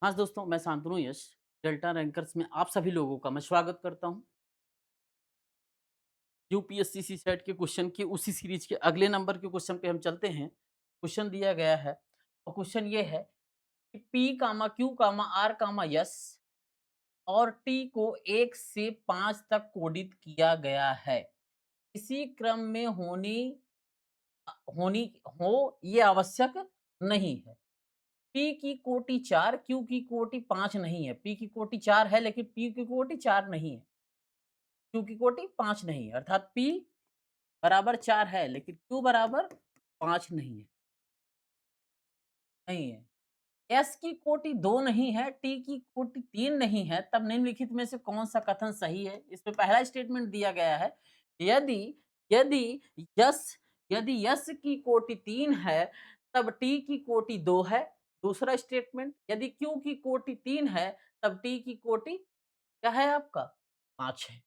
हाँ दोस्तों, मैं शांतनु यश, डेल्टा रैंकर्स में आप सभी लोगों का मैं स्वागत करता हूँ। यूपीएससी सीसेट के क्वेश्चन की उसी सीरीज के अगले नंबर के क्वेश्चन पे हम चलते हैं। क्वेश्चन दिया गया है और क्वेश्चन ये है कि P comma Q comma R comma S और टी को 1 से 5 तक कोडित किया गया है। इसी क्रम में होनी हो ये आवश्यक नहीं है। पी की कोटि 4, क्यू की कोटि 5 नहीं है। पी की कोटि 4 है लेकिन पी की कोटि 4 नहीं है। क्यू की कोटि 5 नहीं है, अर्थात P बराबर 4 है लेकिन Q बराबर 5 नहीं है। S की कोटि 2 नहीं है, T की कोटि 3 नहीं है, तब निम्नलिखित में से कौन-सा कथन सही है? इसमें पहला स्टेटमेंट दिया गया है, यदि यदि यस यदि यस की कोटि 3 है, तब T की कोटि 2 है। दूसरा स्टेटमेंट, यदि Q की कोटि 3 है, तब T की कोटि क्या है आपका? 5 है।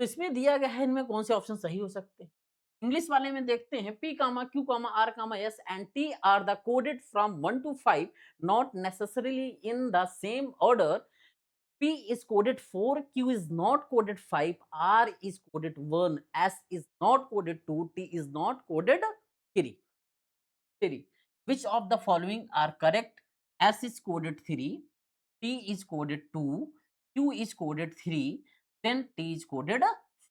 तो इसमें दिया गया है इनमें कौन से ऑप्शन सही हो सकते हैं? इंग्लिश वाले में देखते हैं P, Q, R, S and T are the coded from 1 to 5, not necessarily in the same order. P is coded 4, Q is not coded 5, R is coded 1, S is not coded 2, T is not coded 3. 3. Which of the following are correct? S is coded 3, T is coded 2, Q is coded 3, then T is coded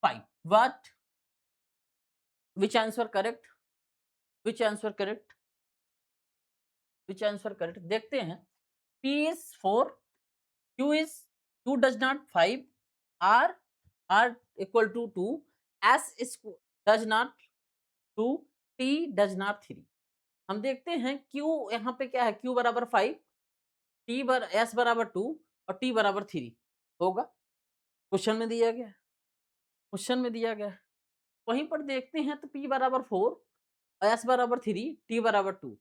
5. What? Which answer correct? Which answer correct? Which answer correct? देखते हैं। P is 4, Q is Q does not 5, R R equal to 2, S is does not 2, T does not 3. हम देखते हैं Q यहाँ पे क्या है, Q बराबर 5, S बराबर 2 और T बराबर 3 होगा। क्वेश्चन में दिया गया है। क्वेश्चन में दिया गया है। वहीं पर देखते हैं तो P बराबर 4, S बराबर 3, T बराबर 2।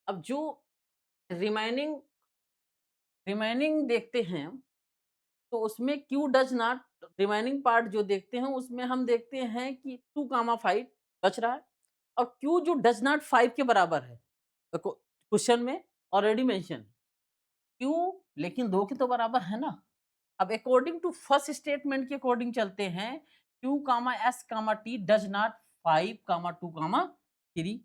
अब जो रिमेनिंग रिमेनिंग देखते हैं तो उसमें Q does not, remaining part जो देखते हैं उसमें हम देखते हैं कि 2 कामा 5 बच रहा है और क्यू जो डज नॉट 5 के बराबर है। देखो क्वेश्चन में ऑलरेडी मेंशन क्यू, लेकिन 2 के तो बराबर है ना। अब अकॉर्डिंग टू फर्स्ट स्टेटमेंट के अकॉर्डिंग चलते हैं, Q comma S comma T does not 5 comma 2 comma 3,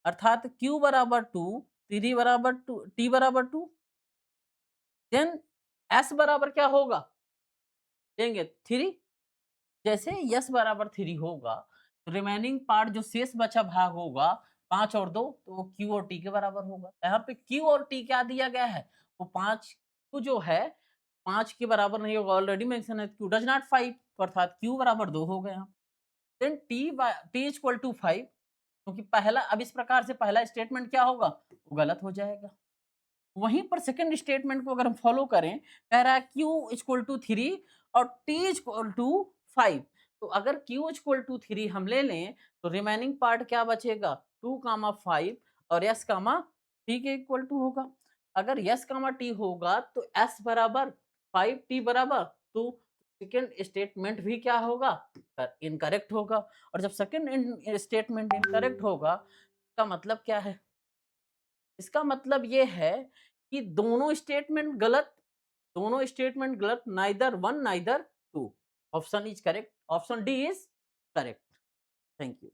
अर्थात क्यू बराबर 2, 3 बराबर 2, टी बराबर 2, देन एस बराबर क्या होगा? लेंगे 3। जैसे यस बराबर 3 होगा, तो रिमेनिंग पार्ट जो शेष बचा भाग होगा 5 और 2, तो वो क्यू और टी के बराबर होगा। यहाँ पे क्यू और टी क्या दिया गया है? वो 5, क्यू जो है 5 के बराबर नहीं होगा, ऑलरेडी मेंशन है क्यू डज नॉट 5, तो अर्थात क्यू बराबर 2 हो गया। देन टी इक्वल टू 5, क्योंकि पहला, अब इस प्रकार से पहला स्टेटमेंट क्या होगा? वो गलत हो जाएगा। वहीं पर सेकंड स्टेटमेंट को अगर हम फॉलो करें, कह रहा है Q इक्वल टू 3 और T इक्वल टू 5, तो अगर Q इक्वल टू 3 हम ले लें तो रिमेनिंग पार्ट क्या बचेगा? 2 कामा 5 और S कामा T के इक्वल टू होगा। अगर S कामा T होगा तो S बराबर 5, T बराबर 2, सेकंड स्टेटमेंट भी क्या होगा? इनकरेक्ट होगा। और जब सेकंड स्टेटमेंट इनकरेक्ट होगा, इसका मतलब क्या है? इसका मतलब ये है कि दोनों स्टेटमेंट गलत, neither one neither two. Option is correct, option D is correct. Thank you.